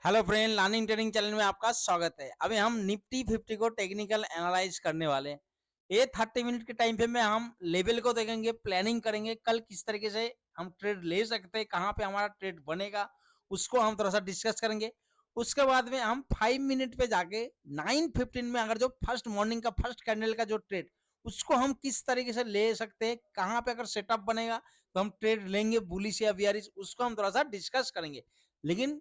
Hello friend, learning training channel में आपका स्वागत है। अभी हम निफ्टी 50 को टेक्निकल एनालाइज करने वाले हैं। ये 30 मिनट के टाइम फ्रेम में हम लेवल को देखेंगे, प्लानिंग करेंगे, कल किस तरीके से हम ट्रेड ले सकते हैं, कहाँ पे हमारा ट्रेड बनेगा, उसको हम थोड़ा सा डिस्कस करेंगे। उसके बाद में हम 5 मिनट पे जाके 9:15 में अगर जो फर्स्ट मॉर्निंग का फर्स्ट कैंडल का जो ट्रेड, उसको हम किस तरीके से ले सकते हैं, कहाँ पे अगर सेटअप बनेगा तो हम ट्रेड लेंगे, बुलिश या बियरिश, उसको हम थोड़ा सा डिस्कस करेंगे। लेकिन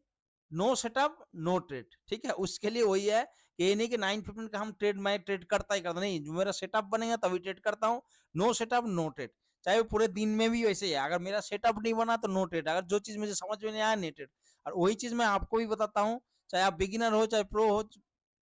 नो सेटअप नो ट्रेड, ठीक है। उसके लिए वही है कि ये नहीं कि 9:15 का हम ट्रेड मैं ट्रेड करता ही करता नहीं, जो मेरा सेटअप बनेगा तभी ट्रेड करता हूँ। नो सेटअप नो ट्रेड, चाहे वो पूरे दिन में भी वैसे ही है। अगर मेरा सेटअप नहीं बना तो नो ट्रेड, अगर जो चीज मुझे समझ में नहीं आया नहीं ट्रेड। और वही चीज मैं आपको भी बताता हूँ, चाहे आप बिगिनर हो चाहे प्रो हो,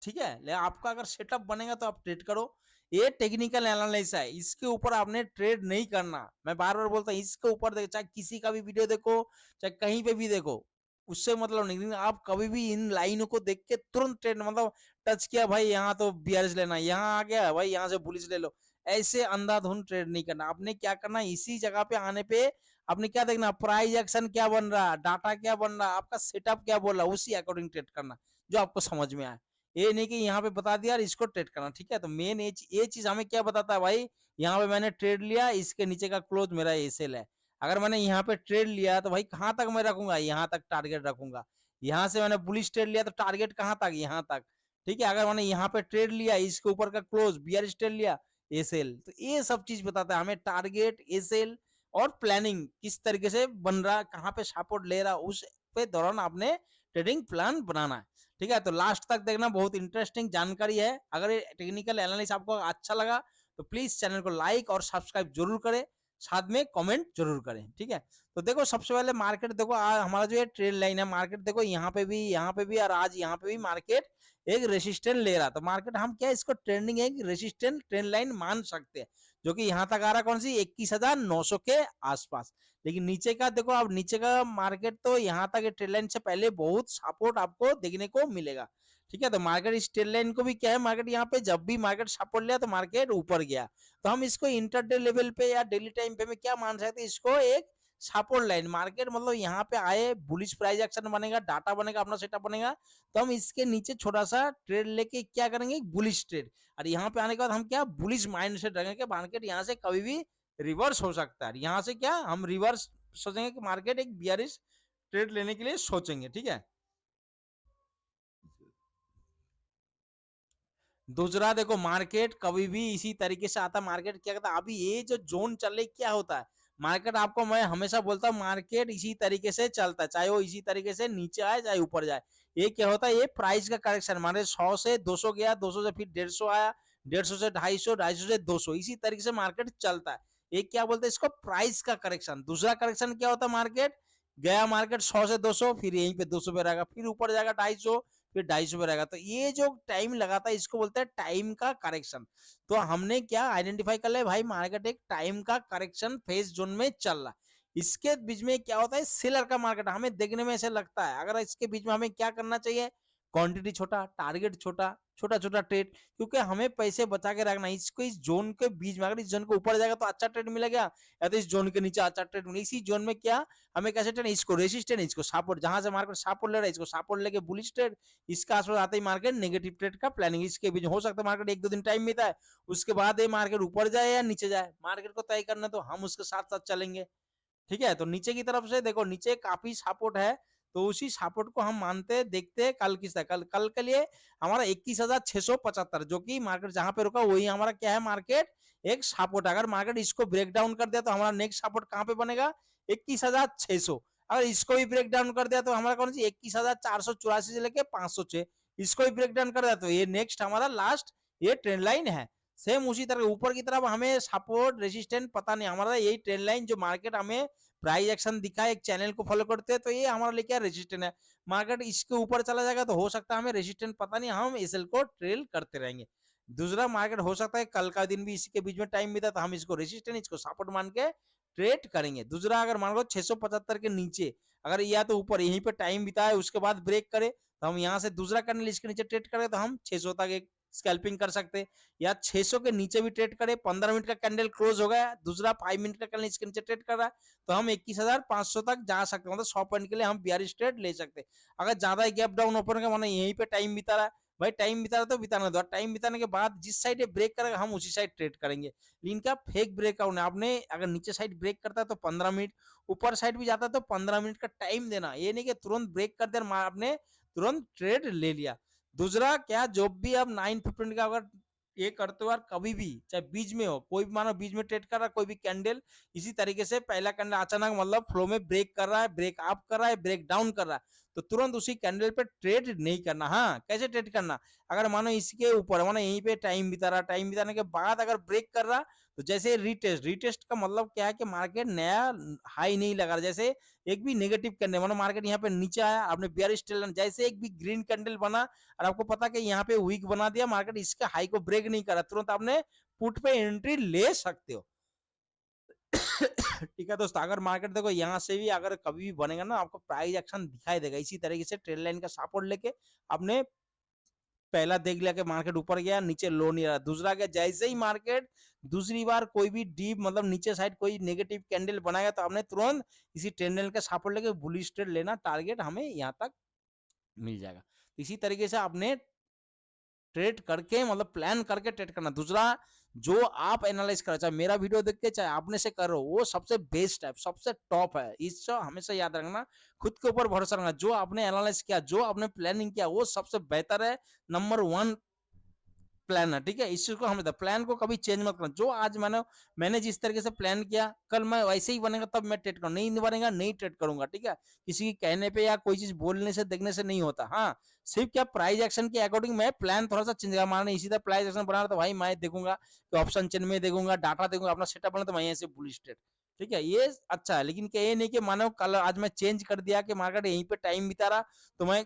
ठीक है। लेकिन आपका अगर सेटअप बनेगा तो आप ट्रेड करो। ये टेक्निकल एनालिसिस है, इसके ऊपर आपने ट्रेड नहीं करना। मैं बार बार बोलता हूँ, इसके ऊपर देखो, चाहे किसी का भी वीडियो देखो, चाहे कहीं पे भी देखो, उससे मतलब नहीं। लेकिन आप कभी भी इन लाइनों को देख के तुरंत ट्रेड मतलब टच किया भाई, यहाँ तो बीआरएस लेना, यहाँ आ गया भाई यहाँ से पुलिस ले लो, ऐसे अंधाधुंध ट्रेड नहीं करना। आपने क्या करना, इसी जगह पे आने पे आपने क्या देखना, प्राइस एक्शन क्या बन रहा, डाटा क्या बन रहा, आपका सेटअप क्या बोल रहा, उसी अकॉर्डिंग ट्रेड करना जो आपको समझ में आए। ये नहीं कि यहाँ पे बता दिया इसको ट्रेड करना, ठीक है। तो मेन ये चीज हमें क्या बताता है भाई, यहाँ पे मैंने ट्रेड लिया, इसके नीचे का क्लोज मेरा एसेल है। अगर मैंने यहाँ पे ट्रेड लिया तो भाई कहाँ तक मैं रखूंगा, यहाँ तक टारगेट रखूंगा। यहाँ से मैंने बुलिश ट्रेड लिया तो टारगेट कहाँ तक, यहाँ तक, ठीक है। अगर मैंने यहाँ पे ट्रेड लिया, इसके ऊपर का क्लोज बियरिश ट्रेड लिया, एसेल, तो ये सब चीज बताता है हमें, टारगेट, एसेल और प्लानिंग किस तरीके से बन रहा, कहाँ पे सपोर्ट ले रहा, उस पे दौरान आपने ट्रेडिंग प्लान बनाना है, ठीक है। तो लास्ट तक देखना, बहुत इंटरेस्टिंग जानकारी है। अगर ये टेक्निकल एनालिसिस आपको अच्छा लगा तो प्लीज चैनल को लाइक और सब्सक्राइब जरूर करें, साथ में कमेंट जरूर करें, ठीक है। तो देखो, सबसे पहले मार्केट देखो, हमारा जो ये ट्रेंड लाइन है, मार्केट देखो यहाँ पे भी, यहाँ पे भी, और आज यहाँ पे भी मार्केट एक रेसिस्टेंट ले रहा। तो मार्केट हम क्या इसको ट्रेंडिंग है कि रेसिस्टेंट ट्रेंड लाइन मान सकते हैं, जो कि यहाँ तक आ रहा कौन सी 21,900 के आसपास। लेकिन नीचे का देखो, अब नीचे का मार्केट तो यहाँ तक ट्रेंड लाइन से पहले बहुत सपोर्ट आपको देखने को मिलेगा, ठीक है। तो मार्केट इस ट्रेंड लाइन को भी क्या है, मार्केट यहाँ पे जब भी मार्केट सपोर्ट लिया तो मार्केट ऊपर गया। तो हम इसको इंटरडे लेवल पे या डेली टाइम पे में क्या मान सकते हैं, इसको एक सपोर्ट लाइन। मार्केट मतलब यहाँ पे आए, बुलिश प्राइस एक्शन बनेगा, डाटा बनेगा, अपना सेटअप बनेगा, तो हम इसके नीचे छोटा सा ट्रेड लेके क्या करेंगे, बुलिश ट्रेड। और यहाँ पे आने के बाद हम क्या बुलिश माइंड सेट रखेंगे, मार्केट यहाँ से कभी भी रिवर्स हो सकता है। यहाँ से क्या हम रिवर्स सोचेंगे कि मार्केट एक बियरिश ट्रेड लेने के लिए सोचेंगे, ठीक है। दूसरा देखो, मार्केट कभी भी इसी तरीके से आता है। मार्केट क्या करता है, अभी ये जो जोन चल रही क्या होता है, मार्केट आपको मैं हमेशा बोलता हूँ, मार्केट इसी तरीके से चलता है, चाहे वो इसी तरीके से नीचे आए चाहे ऊपर जाए। ये क्या होता है, ये प्राइस का करेक्शन, माने 100 से 200 गया, 200 से फिर 150 आया, 150 से 250, 250 से 200, इसी तरीके से मार्केट चलता है। ये क्या बोलते हैं इसको, प्राइस का करेक्शन। दूसरा करेक्शन क्या होता है, मार्केट गया, मार्केट 100 से 200, फिर यहीं पे 200 पे रहेगा, फिर ऊपर जाएगा 250, फिर 250 पे रहेगा। तो ये जो टाइम लगाता है इसको बोलते हैं टाइम का करेक्शन। तो हमने क्या आइडेंटिफाई कर लिया भाई, मार्केट एक टाइम का करेक्शन फेज जोन में चल रहा है। इसके बीच में क्या होता है, सेलर का मार्केट हमें देखने में ऐसे लगता है। अगर इसके बीच में हमें क्या करना चाहिए, क्वांटिटी छोटा, टारगेट छोटा, छोटा छोटा ट्रेड, क्योंकि हमें पैसे बचा के रखना। इसको इस जोन के बीच में, अगर इस जोन के ऊपर जाएगा तो अच्छा ट्रेड मिलेगा, या तो इस जोन के नीचे अच्छा ट्रेड मिलेगा। इसी जोन में क्या हमें कैसे ट्रेड, इसको रेसिस्टेंट, इसको सपोर्ट, जहां से मार्केट सपोर्ट ले रहा है इसको सपोर्ट लेके बुलिश ट्रेड, इसका आसपास आते ही मार्केट नेगेटिव ट्रेड का प्लानिंग। इसके बीच हो सकता है मार्केट 1-2 दिन टाइम मिलता है, उसके बाद ये मार्केट ऊपर जाए या नीचे जाए, मार्केट को तय करना, तो हम उसके साथ साथ चलेंगे, ठीक है। तो नीचे की तरफ से देखो, नीचे काफी सपोर्ट है, तो उसी सपोर्ट को हम मानते देखते हैं। कल किस कल कल के लिए हमारा 21,675, जो कि मार्केट जहां पे रुका वही हमारा क्या है, मार्केट एक सपोर्ट। अगर मार्केट इसको ब्रेक डाउन कर दिया तो हमारा नेक्स्ट सपोर्ट कहां पे बनेगा, 21,600। अगर इसको भी ब्रेक डाउन कर दिया तो हमारा कौन सी 21,484 से लेके 506, इसको भी ब्रेक डाउन कर दिया तो ये नेक्स्ट हमारा लास्ट ये ट्रेंड लाइन है। सेम उसी तरह ऊपर की तरफ हमें सपोर्ट रेजिस्टेंस पता नहीं, हमारा यही ट्रेंड लाइन जो मार्केट हमें प्राइस एक्शन दिखा है, एक चैनल को फॉलो करते हैं, तो ये हमारा लिए क्या रेजिस्टेंस है। मार्केट इसके ऊपर चला जाएगा तो हो सकता है हमें रेजिस्टेंस पता नहीं, हम एसएल को ट्रेल करते रहेंगे। दूसरा, मार्केट हो सकता है कल का दिन भी इसी के बीच में टाइम मिला तो हम इसको रेजिस्टेंस, इसको सपोर्ट मान के ट्रेड करेंगे। दूसरा, अगर मान लो 675 के नीचे अगर या तो ऊपर यहीं पे टाइम बिताए उसके बाद ब्रेक करे, तो हम यहाँ से दूसरा कैंडल इसके नीचे ट्रेड करें तो हम 600 तक एक स्कैल्पिंग कर सकते हैं, या 600 के नीचे भी ट्रेड करे, 15 मिनट का कैंडल क्लोज हो गया, दूसरा 5 मिनट का कैंडल इसके नीचे ट्रेड कर रहा है, तो हम 21,500 तक जा सकते हैं, मतलब 100 पॉइंट के लिए हम बियरिश ट्रेड ले सकते हैं। अगर ज्यादा गैप डाउन ओपन का, माना यहीं पे टाइम बिता रहा है, भाई टाइम बिता रहा तो बिताना दो, टाइम बिताने के बाद जिस साइड ब्रेक करेगा हम उसी साइड ट्रेड करेंगे। लेकिन क्या फेक ब्रेकआउट है, आपने अगर नीचे साइड ब्रेक करता है तो 15 मिनट, ऊपर साइड भी जाता है तो 15 मिनट का टाइम देना, ये नहीं कि तुरंत ब्रेक कर दे आपने तुरंत ट्रेड ले लिया। दूसरा क्या, जो भी आप 9:15 का अगर ये करते हो यार, कभी भी चाहे बीच में हो, कोई भी मानो बीच में ट्रेड कर रहा है, कोई भी कैंडल इसी तरीके से पहला कैंडल अचानक मतलब फ्लो में ब्रेक कर रहा है, ब्रेक अप कर रहा है, ब्रेक डाउन कर रहा है, तो तुरंत उसी कैंडल पे ट्रेड नहीं करना। हाँ, कैसे ट्रेड करना, अगर मानो इसके ऊपर मानो यहीं पे टाइम बिता रहा, टाइम बिताने के बाद अगर ब्रेक कर रहा, तो जैसे रीटेस्ट, रीटेस्ट का मतलब क्या है कि मार्केट नया हाई नहीं लगा रहा, जैसे एक भी नेगेटिव कैंडल मानो मार्केट यहाँ पे नीचे आया, आपने बियरिश ट्रेड, जैसे एक भी ग्रीन कैंडल बना और आपको पता कि यहाँ पे वीक बना दिया, मार्केट इसके हाई को ब्रेक नहीं करा, तुरंत आपने पुट पे एंट्री ले सकते हो। ठीक है दोस्तों, अगर मार्केट देखो यहाँ से भी अगर कभी भी बनेगा ना, आपको प्राइस एक्शन दिखाई देगा, इसी तरीके से ट्रेड लाइन का सपोर्ट लेके आपने पहला देख लिया कि मार्केट ऊपर गया, नीचे लो नहीं रहा, दूसरा क्या, जैसे ही मार्केट दूसरी बार कोई भी डीप मतलब नीचे साइड कोई नेगेटिव कैंडल बनाएगा, तो आपने तुरंत इसी ट्रेंड लाइन का सपोर्ट लेके बुलिश ट्रेड लेना, टारगेट हमें यहाँ तक मिल जाएगा। इसी तरीके से आपने ट्रेड करके मतलब प्लान करके ट्रेड करना। दूसरा, जो आप एनालाइज कर, चाहे मेरा वीडियो देख के चाहे आपने से करो, वो सबसे बेस्ट है, सबसे टॉप है, इससे हमेशा याद रखना, खुद के ऊपर भरोसा रखना, जो आपने एनालाइज किया, जो आपने प्लानिंग किया, वो सबसे बेहतर है, नंबर 1 प्लान है। ठीक है, इस चीज को हमें प्लान को कभी चेंज मत करना, जो आज मैंने जिस तरीके से प्लान किया, कल मैं वैसे ही बनेगा तब मैं ट्रेड करूँ, नहीं बनेगा नहीं ट्रेड करूंगा। ठीक है, किसी के कहने पे या कोई चीज बोलने से देखने से नहीं होता। हाँ, सिर्फ क्या प्राइस एक्शन के अकॉर्डिंग मैं प्लान थोड़ा सा चेंज कर, मारने इसी तरह प्राइस एक्शन बना रहा, तो भाई मैं देखूंगा कि ऑप्शन चेन में देखूंगा, डाटा देखूंगा, अपना सेटअप बना, तो मैं ऐसे बुलिश ट्रेड। ठीक है, ये अच्छा है, लेकिन क्या ये नहीं कि मानो कल आज मैं चेंज कर दिया कि मार्केट यहीं पे टाइम बिता रहा, तो मैं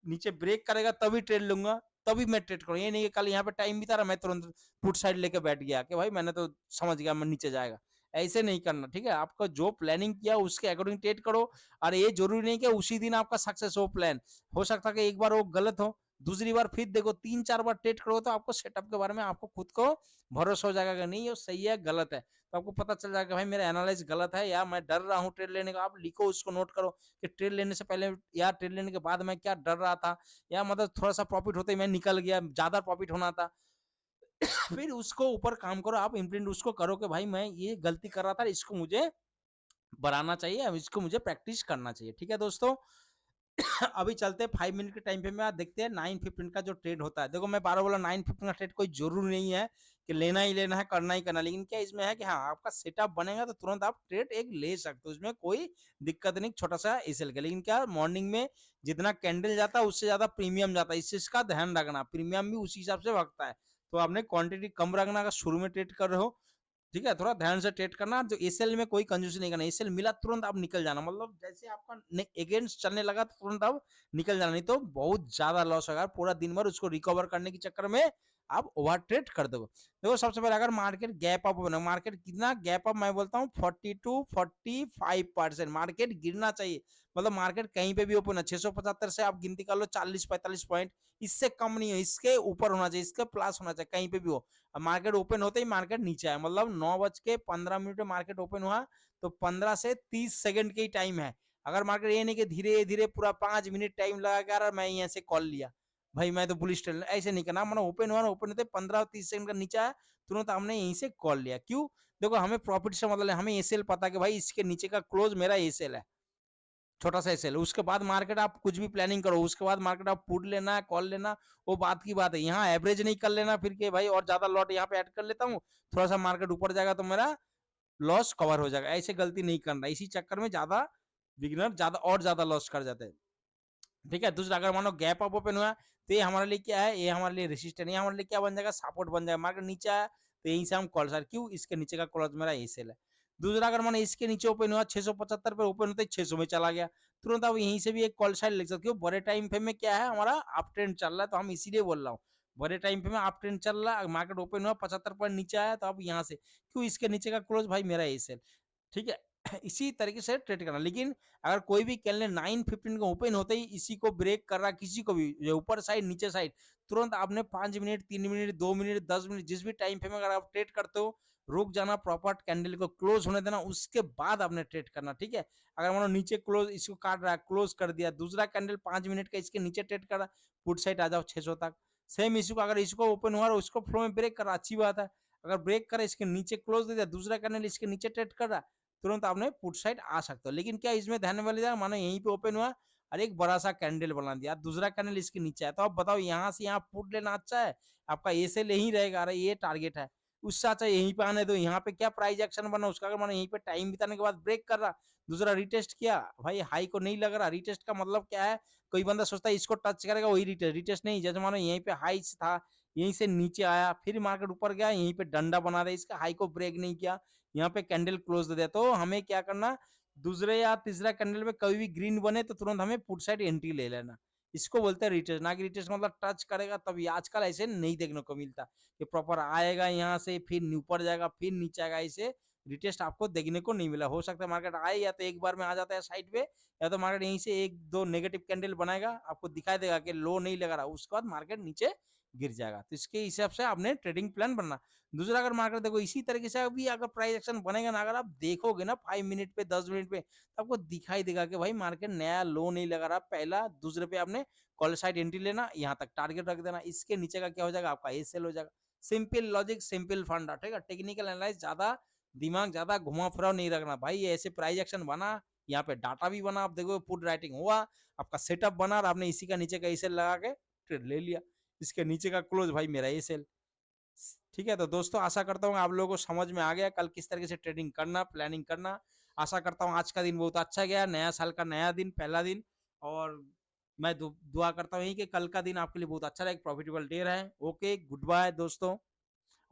नीचे ब्रेक करेगा तभी ट्रेड लूंगा, तभी मैं ट्रेड करूँ, ये नहीं कि कल यहाँ पे टाइम बिता रहा मैं तुरंत पुट साइड लेके बैठ गया कि भाई मैंने तो समझ गया मैं नीचे जाएगा। ऐसे नहीं करना। ठीक है, आपका जो प्लानिंग किया उसके अकॉर्डिंग ट्रेड करो, और ये जरूरी नहीं कि उसी दिन आपका सक्सेस हो प्लान, हो सकता है कि एक बार वो गलत हो, दूसरी बार फिर देखो, 3-4 बार ट्रेड करो, तो आपको सेटअप के बारे में आपको खुद को भरोसा हो जाएगा कि नहीं ये सही है गलत है, तो आपको पता चल जाएगा भाई मेरा एनालाइज गलत है, या मैं डर रहा हूँ ट्रेड लेने का। आप लिखो, उसको नोट करो कि ट्रेड लेने से पहले या ट्रेड लेने के बाद मैं क्या डर रहा था, या मतलब थोड़ा सा प्रॉफिट होते ही मैं निकल गया, ज्यादा प्रॉफिट होना था। फिर उसको ऊपर काम करो, आप इम्प्लीमेंट उसको करो कि भाई मैं ये गलती कर रहा था, इसको मुझे बढ़ाना चाहिए, अब इसको मुझे प्रैक्टिस करना चाहिए। ठीक है दोस्तों, अभी चलते हैं 5 मिनट के टाइम पे में, आप देखते हैं 9:15 का जो ट्रेड होता है। देखो मैं 12 बोला 9:15 का ट्रेड कोई जरूरी नहीं है कि लेना ही लेना है, करना ही करना, लेकिन क्या इसमें है कि हाँ आपका सेटअप बनेगा तो तुरंत आप ट्रेड एक ले सकते हो, इसमें कोई दिक्कत नहीं, छोटा सा एसएल का। लेकिन क्या मॉर्निंग में जितना कैंडल जाता है उससे ज्यादा प्रीमियम जाता है, इस चीज का ध्यान रखना, प्रीमियम भी उसी हिसाब से भगता है, तो आपने क्वांटिटी कम रखना अगर शुरू में ट्रेड कर रहे हो। ठीक है, थोड़ा ध्यान से ट्रेड करना, जो एसएल में कोई कंजूसी नहीं करना, एसएल मिला तुरंत आप निकल जाना, मतलब जैसे आपका अगेंस्ट चलने लगा तो तुरंत आप निकल जाना, नहीं तो बहुत ज्यादा लॉस होगा, पूरा दिन भर उसको रिकवर करने के चक्कर में आप ओवर ट्रेड कर दो। देखो सबसे पहले अगर मार्केट गैप अप बना, मार्केट कितना गैप अप, मैं बोलता हूँ 40 to 45% मार्केट गिरना चाहिए, मतलब मार्केट कहीं पे भी ओपन है 675 से आप गिनती कर लो 40-45 पॉइंट, इससे कम नहीं हो, इसके ऊपर होना चाहिए, इसके प्लस होना चाहिए, कहीं पे भी हो। मार्केट ओपन होते ही मार्केट नीचे आया, मतलब 9:15 में मार्केट ओपन हुआ, तो 15 से 30 सेकंड की टाइम है। अगर मार्केट ये नहीं कि धीरे धीरे पूरा 5 मिनट टाइम लगा कर मैं यहाँ से कॉल लिया, भाई मैं तो बुलिश ट्रेड, ऐसे नहीं करना, मतलब ओपन हुआ ना, ओपन होते 15-30 सेकंड का नीचे आया, तुरंत हमने यहीं से कॉल लिया। क्यों, देखो हमें प्रॉफिट से मतलब हमें एसएल पता कि भाई इसके नीचे का क्लोज मेरा एसएल है, छोटा सा एसएल, उसके बाद मार्केट आप कुछ भी प्लानिंग करो, उसके बाद मार्केट आप पुट लेना है कॉल लेना, वो बात की बात है, यहाँ एवरेज नहीं कर लेना फिर के भाई और ज्यादा लॉट यहाँ पे ऐड कर लेता हूँ, थोड़ा सा मार्केट ऊपर जाएगा तो मेरा लॉस कवर हो जाएगा, ऐसे गलती नहीं करना, इसी चक्कर में ज्यादा बिगिनर ज्यादा और ज्यादा लॉस कर जाते हैं। ठीक है, दूसरा अगर मानो गैप अप ओपन हुआ, तो ये हमारे लिए क्या है, ये हमारे लिए रेसिस्टेंट, ये हमारे लिए क्या बन जाएगा, सपोर्ट बन जाएगा, मार्केट नीचे आया तो यहीं से हम कॉल सर, क्यों, इसके नीचे का क्लोज मेरा एसएल है। दूसरा अगर मानो इसके नीचे ओपन हुआ 675 पे ओपन होते 600 में चला गया, तुरंत आप यहीं से भी एक कॉल साइड लिख सकते हो, बड़े टाइम फ्रेम में क्या है हमारा अप ट्रेंड चल रहा है, तो हम इसीलिए बोल रहा हूँ बड़े टाइम फ्रेम में अप ट्रेंड चल रहा है, मार्केट ओपन हुआ 75 पॉइंट नीचे आया, तो अब यहाँ से क्यों, इसके नीचे का क्लोज भाई मेरा एसएल। ठीक है, इसी तरीके से ट्रेड करना। लेकिन अगर कोई भी कैंडल 9:15 को ओपन होते ही इसी को ब्रेक कर रहा है, किसी को भी ये ऊपर साइड नीचे साइड, तुरंत आपने 5 मिनट, 3 मिनट, 2 मिनट, 10 मिनट, जिस भी टाइम फ्रेम में अगर आप ट्रेड करते हो, रुक जाना, प्रॉपर कैंडल को क्लोज होने देना, उसके बाद आपने ट्रेड करना। ठीक है, अगर मानो नीचे क्लोज इसको काट रहा है, क्लोज कर दिया, दूसरा कैंडल 5 मिनट का इसके नीचे ट्रेड कर रहा, पुट साइड आ जाओ 600 तक। सेम इशू का अगर इसको ओपन हुआ और उसको फ्लो में ब्रेक कर रहा, अच्छी बात है। अगर ब्रेक करे, इसके नीचे क्लोज दे दिया, दूसरा कैंडल इसके नीचे ट्रेड कर रहा, तुरंत आपने पुट साइड आ सकते हो। लेकिन क्या इसमें ध्यान वाली जाए, मानो यहीं पे ओपन हुआ और एक बड़ा सा कैंडल बना दिया, दूसरा कैंडल इसके नीचे है, तो आप बताओ यहाँ से यहाँ पुट लेना अच्छा है, आपका ए सेल यही रहेगा, अरे ये टारगेट है, उससे अच्छा यहीं पे आने दो। यहाँ पे क्या प्राइस एक्शन बना उसका, अगर मानो यहीं पे टाइम बिताने के बाद ब्रेक कर रहा, दूसरा रिटेस्ट किया, भाई हाई को नहीं लग रहा, रिटेस्ट का मतलब क्या है, कोई बंदा सोचता है इसको टच करेगा वही रिटेस्ट, रिटेस्ट नहीं, जैसे मानो यहीं पे हाई था, यहीं से नीचे आया, फिर मार्केट ऊपर गया, यहीं पे डंडा बना दिया, इसका हाई को ब्रेक नहीं किया, यहाँ पे कैंडल क्लोज दे दिया, तो हमें क्या करना, दूसरे या तीसरा कैंडल में कभी भी ग्रीन बने तो तुरंत हमें पुट साइड एंट्री ले लेना। इसको बोलते हैं रिटेस्ट, ना कि रिटेस्ट मतलब टच करेगा तभी। आजकल ऐसे नहीं देखने को मिलता कि प्रॉपर आएगा यहाँ से फिर ऊपर जाएगा फिर नीचे आएगा, ऐसे रिटेस्ट आपको देखने को नहीं मिला। हो सकता है मार्केट आए या तो एक बार में आ जाता है साइड पे, या तो मार्केट यहीं से एक दो नेगेटिव कैंडल बनाएगा, आपको दिखाई देगा कि लो नहीं लग रहा, उसके बाद मार्केट नीचे गिर जाएगा। तो इसके हिसाब से आपने ट्रेडिंग प्लान बनना। दूसरा, अगर मार्केट देखो इसी तरीके से अभी अगर प्राइस एक्शन बनेगा ना, अगर आप देखोगे ना 5 मिनट पे 10 मिनट पे, तो आपको दिखाई देगा कि भाई मार्केट नया लो नहीं लगा रहा, पहला दूसरे पे आपने कॉल साइड एंट्री लेना, यहाँ तक टारगेट रख देना, इसके नीचे का क्या हो जाएगा, आपका ए सेल हो जाएगा। सिंपल लॉजिक, सिंपल फंडा, ठीक है। टेक्निकल एनालाइज ज्यादा दिमाग ज्यादा घुमा फिराव नहीं रखना भाई। ये ऐसे प्राइस एक्शन बना, यहाँ पे डाटा भी बना, आप देखो पुट राइटिंग हुआ, आपका सेटअप बना और आपने इसी का नीचे का ए सेल लगा के ट्रेड ले लिया, इसके नीचे का क्लोज, भाई मेरा ए सेल। ठीक है, तो दोस्तों आशा करता हूँ आप लोगों को समझ में आ गया कल किस तरीके से ट्रेडिंग करना, प्लानिंग करना। आशा करता हूँ आज का दिन बहुत अच्छा गया, नया साल का नया दिन, पहला दिन। और मैं दुआ करता हूँ कि कल का दिन आपके लिए बहुत अच्छा रहे, प्रॉफिटेबल डे रहे। ओके, गुड बाय दोस्तों।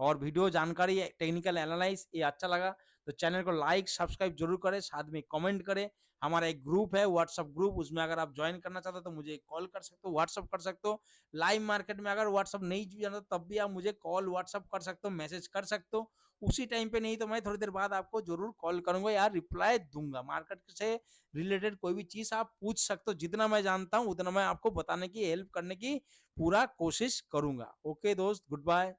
और वीडियो जानकारी टेक्निकल एनालाइज ये अच्छा लगा तो चैनल को लाइक सब्सक्राइब जरूर करें, साथ में कमेंट करें। हमारा एक ग्रुप है व्हाट्सअप ग्रुप, उसमें अगर आप ज्वाइन करना चाहते हो तो मुझे कॉल कर सकते हो, व्हाट्सअप कर सकते हो। लाइव मार्केट में अगर व्हाट्सअप नहीं जाना तब भी आप मुझे कॉल व्हाट्सअप कर सकते हो, मैसेज कर सकते हो। उसी टाइम पे नहीं तो मैं थोड़ी देर बाद आपको जरूर कॉल करूंगा यार, रिप्लाई दूंगा। मार्केट से रिलेटेड कोई भी चीज आप पूछ सकते हो, जितना मैं जानता हूँ उतना मैं आपको बताने की, हेल्प करने की पूरा कोशिश करूंगा। ओके दोस्त, गुड बाय।